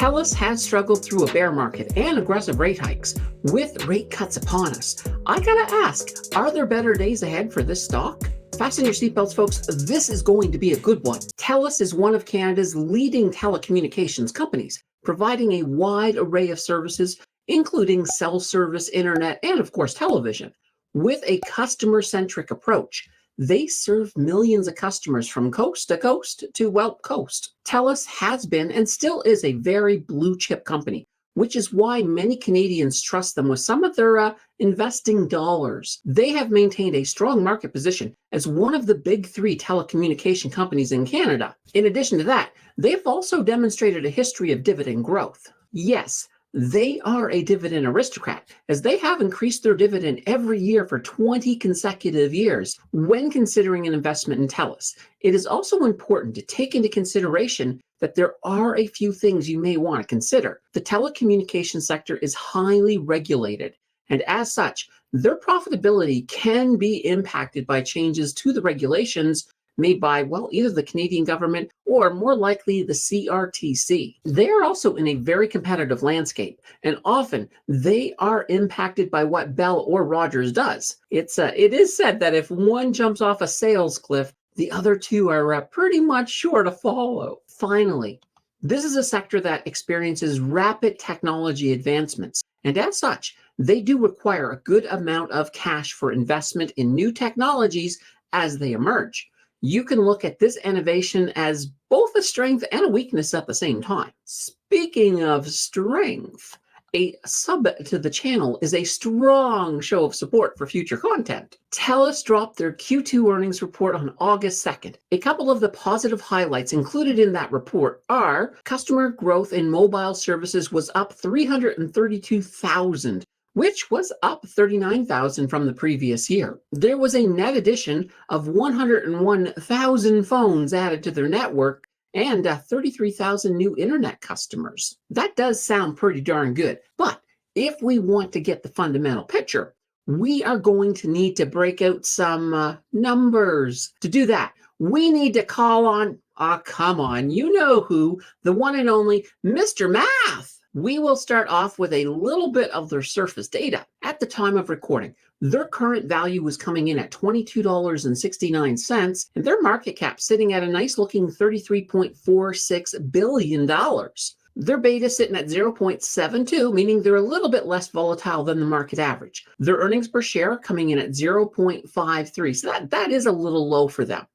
Telus has struggled through a bear market and aggressive rate hikes. With rate cuts upon us, I gotta ask, are there better days ahead for this stock? Fasten your seatbelts, folks. This is going to be a good one. Telus is one of Canada's leading telecommunications companies, providing a wide array of services, including cell service, internet, and of course, television. With a customer-centric approach, they serve millions of customers from coast to coast to, well, coast. Telus has been and still is a very blue chip company, which is why many Canadians trust them with some of their investing dollars. They have maintained a strong market position as one of the big three telecommunication companies in Canada. In addition to that, they've also demonstrated a history of dividend growth. Yes, they are a dividend aristocrat, as they have increased their dividend every year for 20 consecutive years. When considering an investment in Telus, it is also important to take into consideration that there are a few things you may want to consider. The telecommunications sector is highly regulated, and as such, their profitability can be impacted by changes to the regulations made by, well, either the Canadian government or more likely the CRTC. They are also in a very competitive landscape, and often they are impacted by what Bell or Rogers does. It is said that if one jumps off a sales cliff, the other two are pretty much sure to follow. Finally, this is a sector that experiences rapid technology advancements, and as such, they do require a good amount of cash for investment in new technologies as they emerge. You can look at this innovation as both a strength and a weakness at the same time. Speaking of strength, a sub to the channel is a strong show of support for future content. Telus dropped their Q2 earnings report on August 2nd. A couple of the positive highlights included in that report are customer growth in mobile services was up 332,000. Which was up 39,000 from the previous year. There was a net addition of 101,000 phones added to their network and 33,000 new internet customers. That does sound pretty darn good, but if we want to get the fundamental picture, we are going to need to break out some numbers. To do that, we need to call on, come on, you know who, the one and only Mr. Math. We will start off with a little bit of their surface data. At the time of recording, their current value was coming in at $22.69, and their market cap sitting at a nice looking $33.46 billion. Their beta sitting at 0.72, meaning they're a little bit less volatile than the market average. Their earnings per share coming in at 0.53, so that is a little low for them.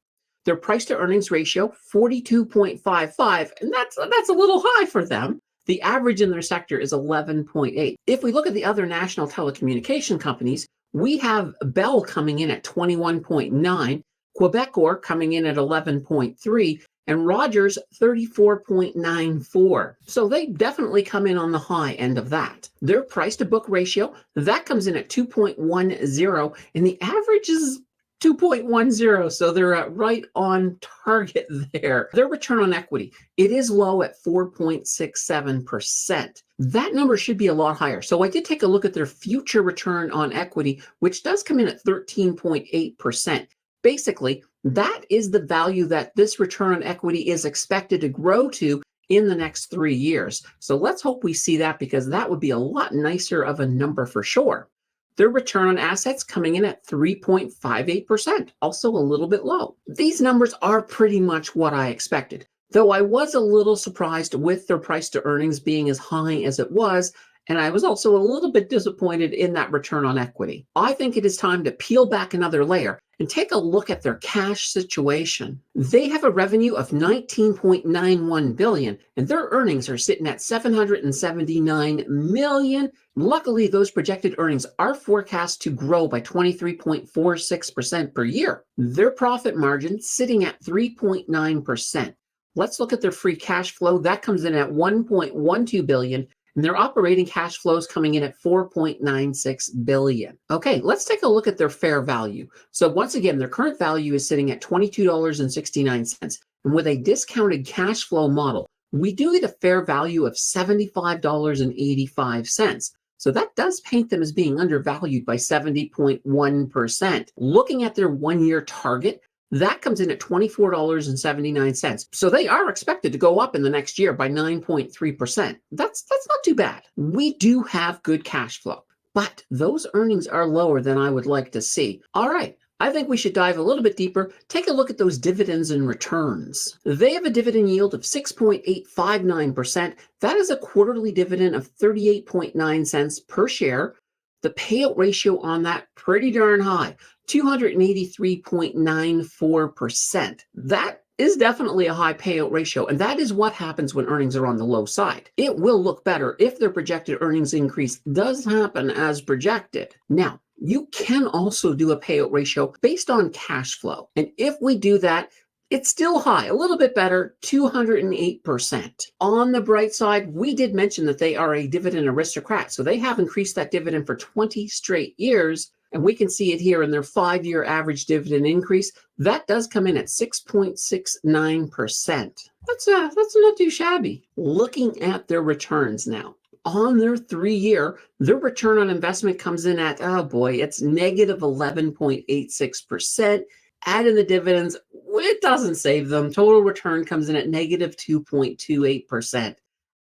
Their price to earnings ratio, 42.55, and that's a little high for them. The average in their sector is 11.8. If we look at the other national telecommunication companies, we have Bell coming in at 21.9, Quebecor coming in at 11.3, and Rogers 34.94. So they definitely come in on the high end of that. Their price to book ratio, that comes in at 2.10, and the average is 2.10, so they're right on target there. Their return on equity, it is low at 4.67%. That number should be a lot higher. So I did take a look at their future return on equity, which does come in at 13.8%. Basically, that is the value that this return on equity is expected to grow to in the next 3 years. So let's hope we see that, because that would be a lot nicer of a number for sure. Their return on assets coming in at 3.58%, also a little bit low. These numbers are pretty much what I expected, though I was a little surprised with their price to earnings being as high as it was, and I was also a little bit disappointed in that return on equity. I think it is time to peel back another layer and take a look at their cash situation. They have a revenue of $19.91 billion, and their earnings are sitting at $779 million. Luckily, those projected earnings are forecast to grow by 23.46% per year. Their profit margin sitting at 3.9%. Let's look at their free cash flow. That comes in at $1.12 billion. And their operating cash flows coming in at $4.96 billion. Okay, let's take a look at their fair value. So once again, their current value is sitting at $22.69. And with a discounted cash flow model, we do get a fair value of $75.85. So that does paint them as being undervalued by 70.1%. Looking at their 1-year target, That comes in at $24.79. So they are expected to go up in the next year by 9.3%. That's not too bad. We do have good cash flow, but those earnings are lower than I would like to see. All right. I think we should dive a little bit deeper. Take a look at those dividends and returns. They have a dividend yield of 6.859%. That is a quarterly dividend of 38.9 cents per share. The payout ratio on that, pretty darn high, 283.94%. That is definitely a high payout ratio, and that is what happens when earnings are on the low side. It will look better if their projected earnings increase does happen as projected. Now, you can also do a payout ratio based on cash flow. And if we do that, it's still high, a little bit better, 208%. On the bright side, we did mention that they are a dividend aristocrat. So they have increased that dividend for 20 straight years. And we can see it here in their 5-year average dividend increase. That does come in at 6.69%. That's not too shabby. Looking at their returns now. On their 3-year, their return on investment comes in at, oh boy, it's negative 11.86%. Add in the dividends, it doesn't save them. Total return comes in at negative 2.28%.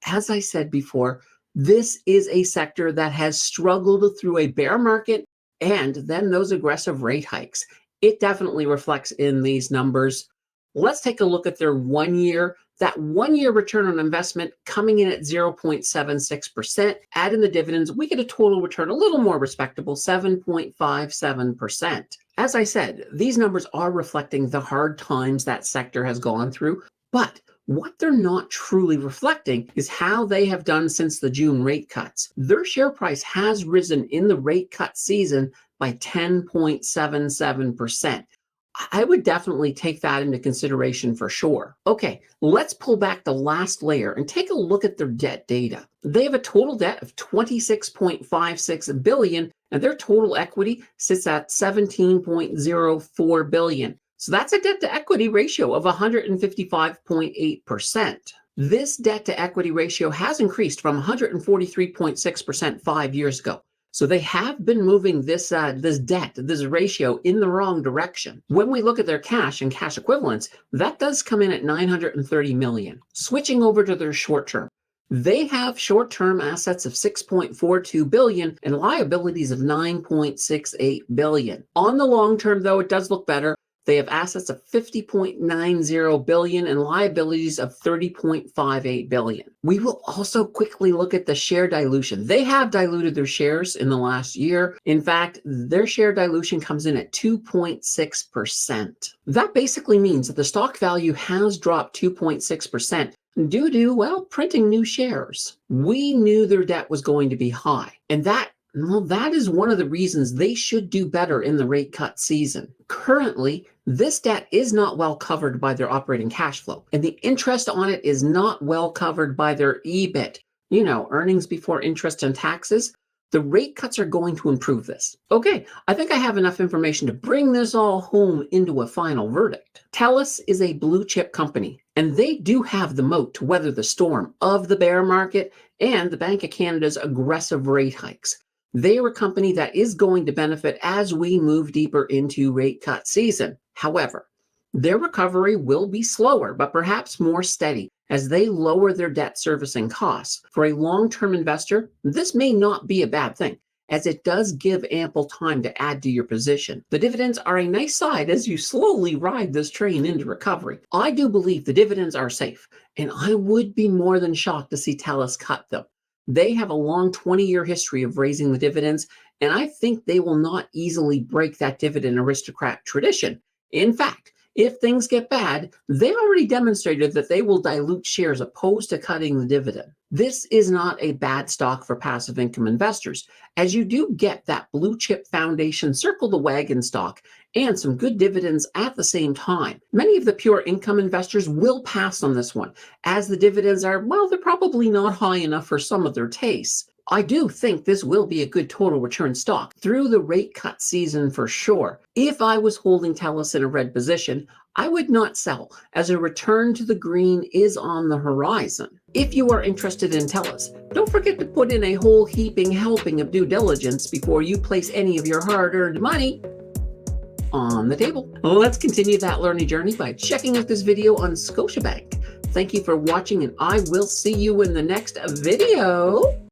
As I said before, this is a sector that has struggled through a bear market and then those aggressive rate hikes. It definitely reflects in these numbers. Let's take a look at their 1-year. That 1-year return on investment coming in at 0.76%. Add in the dividends, we get a total return a little more respectable, 7.57%. As I said, these numbers are reflecting the hard times that sector has gone through, but what they're not truly reflecting is how they have done since the June rate cuts. Their share price has risen in the rate cut season by 10.77%. I would definitely take that into consideration for sure. Okay, let's pull back the last layer and take a look at their debt data. They have a total debt of $26.56 billion, and their total equity sits at $17.04 billion. So that's a debt to equity ratio of 155.8%. This debt to equity ratio has increased from 143.6% 5 years ago. So they have been moving this debt, this ratio in the wrong direction. When we look at their cash and cash equivalents, that does come in at $930 million. Switching over to their short term, they have short-term assets of $6.42 billion and liabilities of $9.68 billion. On the long term, though, it does look better. They have assets of $50.90 billion and liabilities of $30.58 billion. We will also quickly look at the share dilution. They have diluted their shares in the last year. In fact, their share dilution comes in at 2.6%. That basically means that the stock value has dropped 2.6% due to, well, printing new shares. We knew their debt was going to be high, and that is one of the reasons they should do better in the rate cut season. Currently, this debt is not well covered by their operating cash flow, and the interest on it is not well covered by their EBIT, earnings before interest and taxes. The rate cuts are going to improve this. Okay, I think I have enough information to bring this all home into a final verdict. Telus is a blue chip company, and they do have the moat to weather the storm of the bear market and the Bank of Canada's aggressive rate hikes. They are a company that is going to benefit as we move deeper into rate cut season. However, their recovery will be slower, but perhaps more steady as they lower their debt servicing costs. For a long-term investor, this may not be a bad thing, as it does give ample time to add to your position. The dividends are a nice side as you slowly ride this train into recovery. I do believe the dividends are safe, and I would be more than shocked to see Telus cut them. They have a long 20-year history of raising the dividends, and I think they will not easily break that dividend aristocrat tradition. In fact, if things get bad, they already demonstrated that they will dilute shares opposed to cutting the dividend. This is not a bad stock for passive income investors, as you do get that blue chip foundation circle the wagon stock and some good dividends at the same time. Many of the pure income investors will pass on this one, as the dividends are, well, they're probably not high enough for some of their tastes. I do think this will be a good total return stock through the rate cut season for sure. If I was holding Telus in a red position, I would not sell, as a return to the green is on the horizon. If you are interested in Telus, don't forget to put in a whole heaping helping of due diligence before you place any of your hard-earned money. on the table. Let's continue that learning journey by checking out this video on Scotiabank. Thank you for watching, and I will see you in the next video.